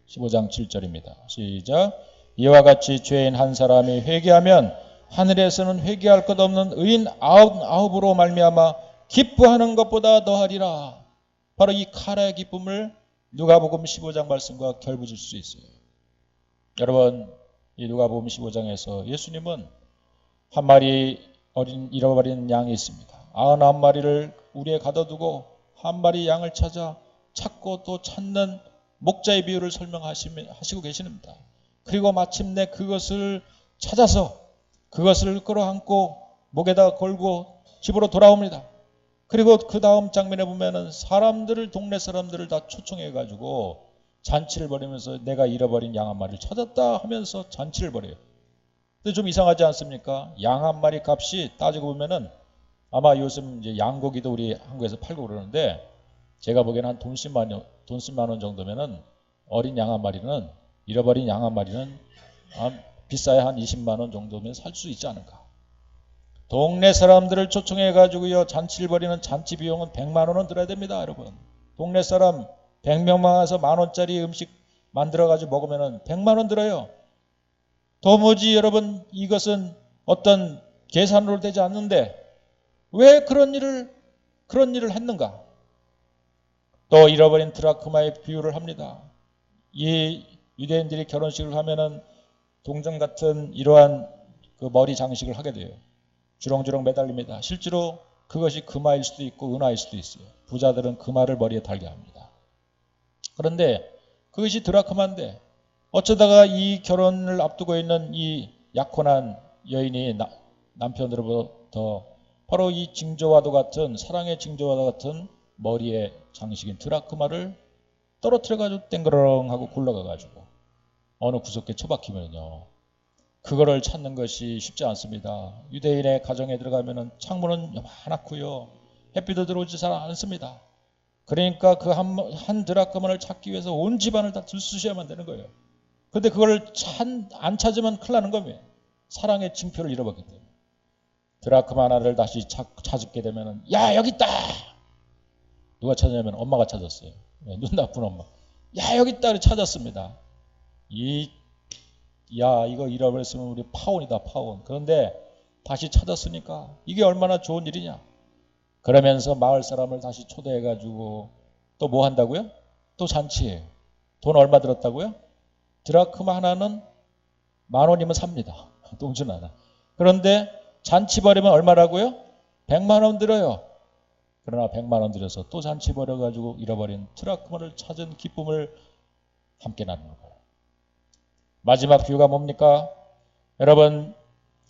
15장 7절입니다. 시작. 이와 같이 죄인 한 사람이 회개하면 하늘에서는 회개할 것 없는 의인 아홉으로 말미암아 기뻐하는 것보다 더하리라. 바로 이 카라의 기쁨을 누가복음 15장 말씀과 결부질 수 있어요. 여러분, 이 누가복음 15장에서 예수님은 한 마리 잃어버린 양이 있습니다. 91마리를 우리에 가둬두고 한 마리 양을 찾고 또 찾는 목자의 비유를 설명하시고 계십니다. 그리고 마침내 그것을 찾아서 그것을 끌어안고 목에다 걸고 집으로 돌아옵니다. 그리고 그 다음 장면에 보면은 동네 사람들을 다 초청해가지고 잔치를 벌이면서 내가 잃어버린 양 한 마리를 찾았다 하면서 잔치를 벌여요. 근데 좀 이상하지 않습니까? 양 한 마리 값이 따지고 보면은 아마 요즘 이제 양고기도 우리 한국에서 팔고 그러는데 제가 보기에는 한 돈 10만 원 정도면은 어린 양 한 마리는 잃어버린 양 한 마리는 비싸야 한 20만 원 정도면 살 수 있지 않을까. 동네 사람들을 초청해가지고요 잔치를 벌이는 잔치 비용은 100만 원은 들어야 됩니다, 여러분. 동네 사람 100명만 와서 10,000원짜리 음식 만들어가지고 먹으면은 100만 원 들어요. 도무지 여러분 이것은 어떤 계산으로 되지 않는데 왜 그런 일을 했는가? 또 잃어버린 드라크마의 비유를 합니다. 이 유대인들이 결혼식을 하면은 동전 같은 이러한 그 머리 장식을 하게 돼요. 주렁주렁 매달립니다. 실제로 그것이 금화일 수도 있고 은화일 수도 있어요. 부자들은 금화를 머리에 달게 합니다. 그런데 그것이 드라크마인데 어쩌다가 이 결혼을 앞두고 있는 이 약혼한 여인이 남편으로부터 바로 이 징조와도 같은 사랑의 징조와도 같은 머리에 장식인 드라크마를 떨어뜨려가지고 땡그렁 하고 굴러가가지고 어느 구석에 처박히면요. 그거를 찾는 것이 쉽지 않습니다. 유대인의 가정에 들어가면은 창문은 요만하고요. 햇빛도 들어오지 잘 않습니다. 그러니까 그 한 드라크마를 찾기 위해서 온 집안을 다 들쑤셔야만 되는 거예요. 그런데 그걸 안 찾으면 큰일 나는 겁니다. 사랑의 징표를 잃어버리기 때문에. 드라크마 하나를 다시 찾게 되면은 야 여기 있다. 누가 찾았냐면 엄마가 찾았어요. 눈 나쁜 엄마. 야 여기 있다. 찾았습니다. 이거 잃어버렸으면 우리 파혼이다 파혼. 그런데 다시 찾았으니까 이게 얼마나 좋은 일이냐. 그러면서 마을 사람을 다시 초대해가지고 또 뭐 한다고요? 또 잔치해요. 돈 얼마 들었다고요? 드라크마 하나는 10,000원이면 삽니다. 동전 하나. 그런데 잔치 벌이면 얼마라고요? 100만 원 들어요. 그러나 100만 원 들여서 또 잔치 벌여가지고 잃어버린 드라크마를 찾은 기쁨을 함께 나누는 거예요. 마지막 비유가 뭡니까? 여러분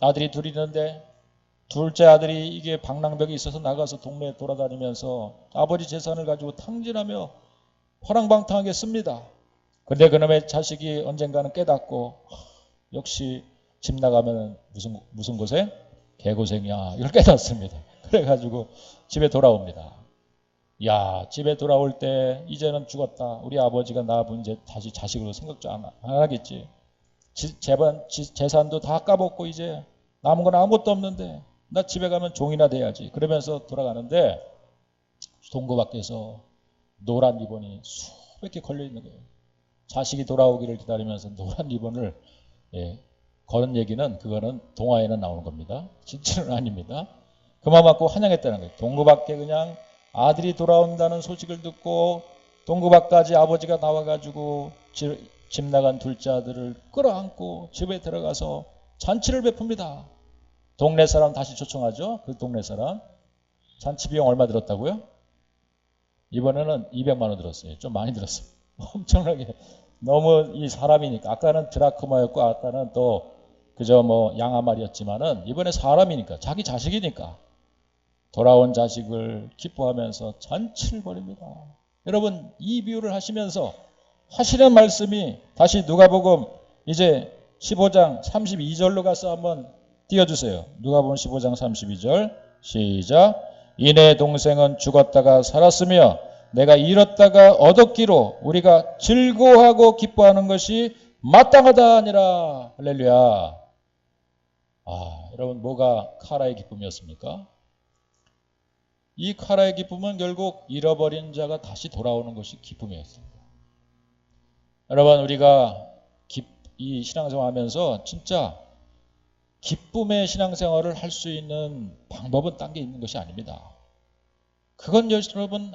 아들이 둘이 있는데 둘째 아들이 이게 방랑벽이 있어서 나가서 동네에 돌아다니면서 아버지 재산을 가지고 탕진하며 허랑방탕하게 씁니다. 그런데 그놈의 자식이 언젠가는 깨닫고 역시 집 나가면 무슨 고생? 개고생이야. 이걸 깨닫습니다. 그래가지고 집에 돌아옵니다. 야, 집에 돌아올 때 이제는 죽었다. 우리 아버지가 나하고 이제 다시 자식으로 생각도 안 하겠지. 재산도 다 까먹고 이제 남은 건 아무것도 없는데 나 집에 가면 종이나 돼야지. 그러면서 돌아가는데 동거 밖에서 노란 리본이 수백 개 걸려 있는 거예요. 자식이 돌아오기를 기다리면서 노란 리본을 거는 얘기는 그거는 동화에는 나오는 겁니다. 진짜는 아닙니다. 그만 맞고 환영했다는 거예요. 동거 밖에 그냥 아들이 돌아온다는 소식을 듣고 동거 밖까지 아버지가 나와가지고 집 나간 둘째 아들을 끌어안고 집에 들어가서 잔치를 베풉니다. 동네 사람 다시 초청하죠. 그 동네 사람. 잔치 비용 얼마 들었다고요? 이번에는 200만 원 들었어요. 좀 많이 들었어요. 엄청나게. 너무 이 사람이니까. 아까는 드라크마였고 아까는 또 그저 뭐 양 한 마리였지만은 이번에 사람이니까 자기 자식이니까 돌아온 자식을 기뻐하면서 잔치를 벌입니다. 여러분 이 비유를 하시면서 하시는 말씀이 다시 누가복음 이제 15장 32절로 가서 한번 띄워주세요. 누가복음 15장 32절 시작. 이내 동생은 죽었다가 살았으며 내가 잃었다가 얻었기로 우리가 즐거워하고 기뻐하는 것이 마땅하다 하니라. 할렐루야. 여러분 뭐가 카라의 기쁨이었습니까? 이 카라의 기쁨은 결국 잃어버린 자가 다시 돌아오는 것이 기쁨이었습니다. 여러분 우리가 이 신앙생활 하면서 진짜 기쁨의 신앙생활을 할 수 있는 방법은 딴 게 있는 것이 아닙니다. 그건 여러분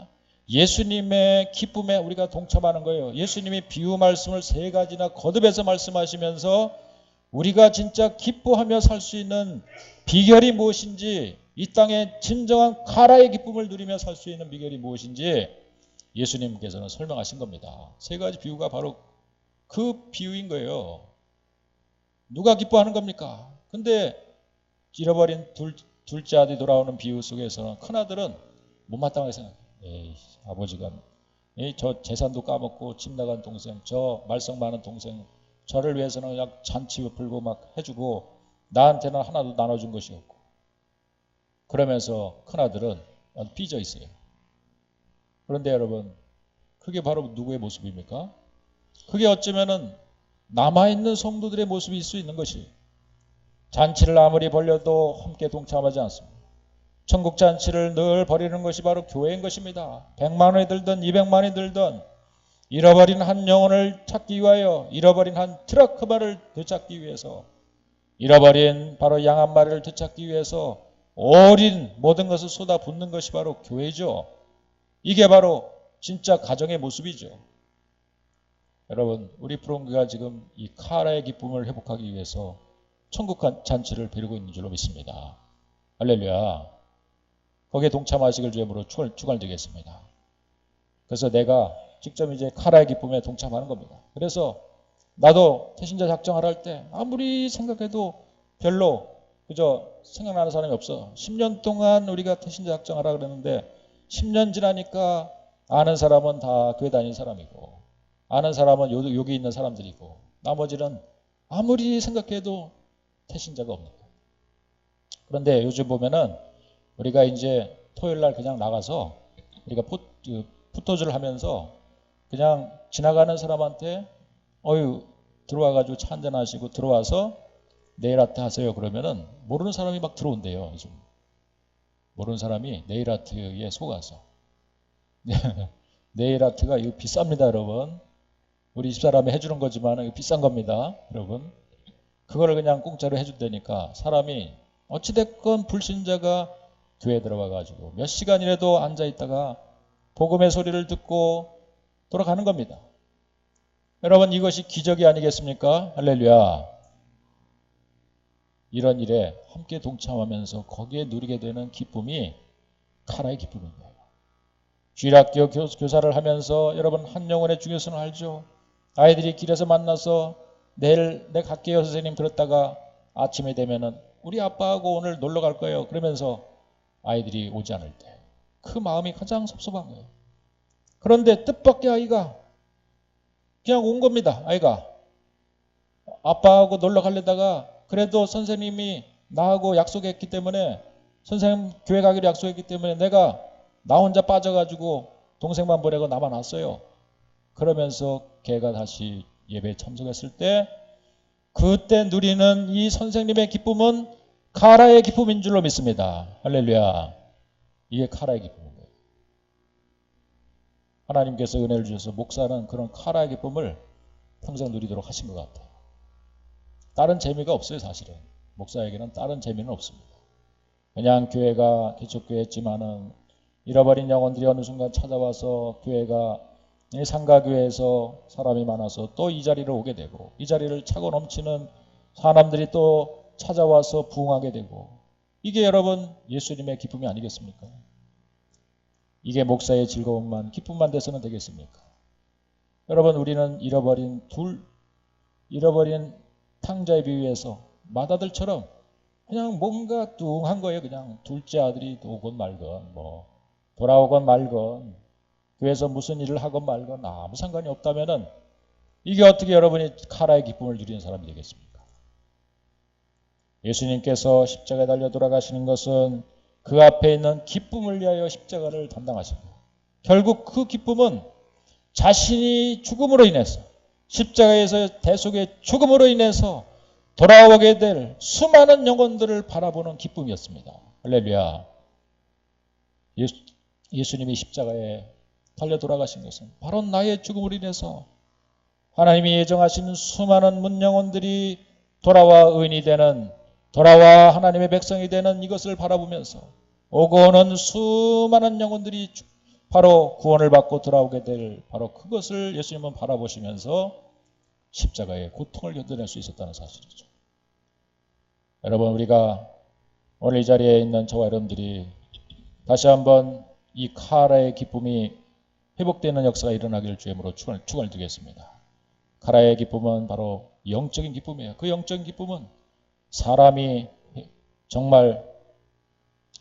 예수님의 기쁨에 우리가 동참하는 거예요. 예수님이 비유 말씀을 3가지나 거듭해서 말씀하시면서 우리가 진짜 기뻐하며 살 수 있는 비결이 무엇인지, 이 땅에 진정한 카라의 기쁨을 누리며 살 수 있는 비결이 무엇인지 예수님께서는 설명하신 겁니다. 3가지 비유가 바로 그 비유인 거예요. 누가 기뻐하는 겁니까? 근데 잃어버린 둘째 아들이 돌아오는 비유 속에서는 큰아들은 못마땅하게 생각해요. 아버지가 저 재산도 까먹고 집 나간 동생, 저 말썽 많은 동생, 저를 위해서는 그냥 잔치 베풀고 막 해주고 나한테는 하나도 나눠준 것이 없고, 그러면서 큰아들은 아주 삐져 있어요. 그런데 여러분 그게 바로 누구의 모습입니까? 그게 어쩌면은 남아있는 성도들의 모습일 수 있는 것이, 잔치를 아무리 벌려도 함께 동참하지 않습니다. 천국 잔치를 늘 벌이는 것이 바로 교회인 것입니다. 100만 원이 들든 200만 원이 들든 잃어버린 한 영혼을 찾기 위하여, 잃어버린 한 트라크마를 되찾기 위해서, 잃어버린 바로 양 한 마리를 되찾기 위해서 어린 모든 것을 쏟아붓는 것이 바로 교회죠. 이게 바로 진짜 가정의 모습이죠. 여러분 우리 프롬교가 지금 이 카라의 기쁨을 회복하기 위해서 천국 잔치를 베르고 있는 줄로 믿습니다. 할렐루야. 거기에 동참하시길 주님으로 축원드리겠습니다. 그래서 내가 직접 이제 카라의 기쁨에 동참하는 겁니다. 그래서 나도 태신자 작정을 할 때 아무리 생각해도 별로 그저 생각나는 사람이 없어. 10년 동안 우리가 태신자 작정하라 그랬는데 10년 지나니까 아는 사람은 다 교회 다니는 사람이고, 아는 사람은 여기 있는 사람들이고, 나머지는 아무리 생각해도 태신자가 없는 거예요. 그런데 요즘 보면은 우리가 이제 토요일 날 그냥 나가서 우리가 푸토즈를 하면서 그냥 지나가는 사람한테 들어와가지고 차 한잔 하시고 들어와서 네일 아트 하세요 그러면은 모르는 사람이 막 들어온대요. 요즘 모르는 사람이 네일 아트에 속아서. 네일 아트가 이거 비쌉니다 여러분. 우리 집사람이 해주는 거지만 이거 비싼 겁니다 여러분. 그거를 그냥 공짜로 해준다니까 사람이 어찌됐건 불신자가 교회에 들어와가지고 몇 시간이라도 앉아있다가 복음의 소리를 듣고 돌아가는 겁니다. 여러분 이것이 기적이 아니겠습니까? 할렐루야. 이런 일에 함께 동참하면서 거기에 누리게 되는 기쁨이 카라의 기쁨인 거예요. 주일학교 교사를 하면서 여러분 한 영혼의 중요성을 알죠. 아이들이 길에서 만나서 내일 내 갈게요 선생님 그랬다가 아침에 되면은 우리 아빠하고 오늘 놀러 갈 거예요 그러면서 아이들이 오지 않을 때 그 마음이 가장 섭섭한 거예요. 그런데 뜻밖의 아이가 그냥 온 겁니다. 아이가 아빠하고 놀러 가려다가 그래도 선생님이 나하고 약속했기 때문에, 선생님 교회 가기로 약속했기 때문에 내가 나 혼자 빠져가지고 동생만 보내고 나만 왔어요. 그러면서 걔가 다시 예배에 참석했을 때 그때 누리는 이 선생님의 기쁨은 카라의 기쁨인 줄로 믿습니다. 할렐루야. 이게 카라의 기쁨인 거예요. 하나님께서 은혜를 주셔서 목사는 그런 카라의 기쁨을 평생 누리도록 하신 것 같아요. 다른 재미가 없어요. 사실은 목사에게는 다른 재미는 없습니다. 그냥 교회가 개척교회였지만은 잃어버린 영혼들이 어느 순간 찾아와서 교회가 상가교회에서 사람이 많아서 또 이 자리를 오게 되고 이 자리를 차고 넘치는 사람들이 또 찾아와서 부흥하게 되고 이게 여러분 예수님의 기쁨이 아니겠습니까? 이게 목사의 즐거움만 기쁨만 돼서는 되겠습니까? 여러분 우리는 잃어버린 탕자에 비유해서 마다들처럼 그냥 뭔가 뚱한 거예요. 그냥 둘째 아들이 오건 말건 뭐 돌아오건 말건 교회에서 무슨 일을 하건 말건 아무 상관이 없다면은 이게 어떻게 여러분이 카라의 기쁨을 누리는 사람이 되겠습니까? 예수님께서 십자가에 달려 돌아가시는 것은 그 앞에 있는 기쁨을 위하여 십자가를 담당하신 거예요. 결국 그 기쁨은 자신이 죽음으로 인해서 십자가에서 대속의 죽음으로 인해서 돌아오게 될 수많은 영혼들을 바라보는 기쁨이었습니다. 할렐루야. 예수님이 십자가에 달려 돌아가신 것은 바로 나의 죽음으로 인해서 하나님이 예정하시는 수많은 문영혼들이 돌아와 의인이 되는 돌아와 하나님의 백성이 되는 이것을 바라보면서 오고 오는 수많은 영혼들이 바로 구원을 받고 돌아오게 될 바로 그것을 예수님은 바라보시면서 십자가의 고통을 견뎌낼 수 있었다는 사실이죠. 여러분 우리가 오늘 이 자리에 있는 저와 여러분들이 다시 한번 이 카라의 기쁨이 회복되는 역사가 일어나기를 주임으로 축원을 드리겠습니다. 카라의 기쁨은 바로 영적인 기쁨이에요. 그 영적인 기쁨은 사람이 정말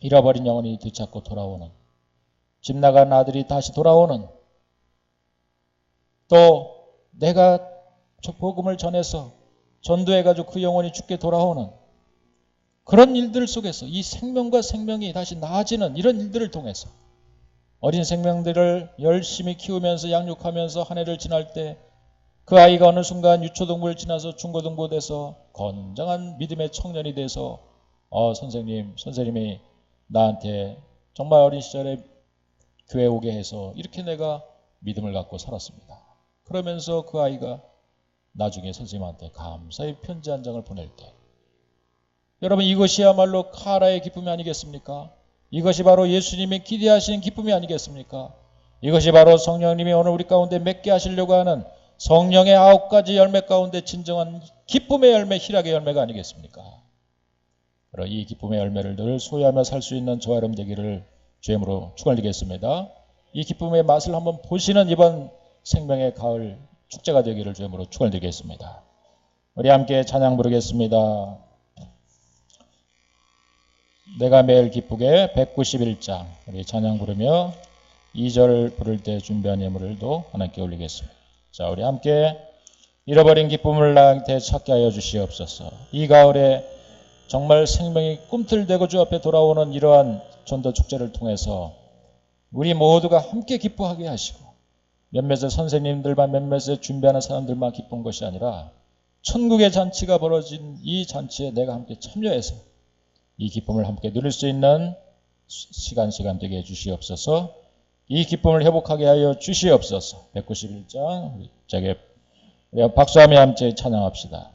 잃어버린 영혼이 되찾고 돌아오는 집 나간 아들이 다시 돌아오는 또 내가 복음을 전해서 전도해가지고 그 영혼이 죽게 돌아오는 그런 일들 속에서 이 생명과 생명이 다시 나아지는 이런 일들을 통해서 어린 생명들을 열심히 키우면서 양육하면서 한 해를 지날 때 그 아이가 어느 순간 유초등부를 지나서 중고등부 돼서 건장한 믿음의 청년이 돼서 선생님이 나한테 정말 어린 시절에 교회 오게 해서 이렇게 내가 믿음을 갖고 살았습니다. 그러면서 그 아이가 나중에 선생님한테 감사의 편지 한 장을 보낼 때 여러분 이것이야말로 카라의 기쁨이 아니겠습니까? 이것이 바로 예수님이 기대하시는 기쁨이 아니겠습니까? 이것이 바로 성령님이 오늘 우리 가운데 맺게 하시려고 하는 성령의 9가지 열매 가운데 진정한 기쁨의 열매, 희락의 열매가 아니겠습니까? 그럼 이 기쁨의 열매를 늘 소유하며 살 수 있는 저와 여러분 되기를 주임으로 축원드리겠습니다. 이 기쁨의 맛을 한번 보시는 이번 생명의 가을 축제가 되기를 주임으로 축원드리겠습니다. 우리 함께 찬양 부르겠습니다. 내가 매일 기쁘게 191장 우리 찬양 부르며 2절 부를 때 준비한 예물을도 하나님께 올리겠습니다. 자, 우리 함께 잃어버린 기쁨을 나한테 찾게 하여 주시옵소서. 이 가을에 정말 생명이 꿈틀대고 주 앞에 돌아오는 이러한 전도 축제를 통해서 우리 모두가 함께 기뻐하게 하시고 몇몇의 선생님들만 몇몇의 준비하는 사람들만 기쁜 것이 아니라 천국의 잔치가 벌어진 이 잔치에 내가 함께 참여해서 이 기쁨을 함께 누릴 수 있는 시간 되게 해주시옵소서. 이 기쁨을 회복하게 하여 주시옵소서. 191장 우리 박수하며 함께 찬양합시다.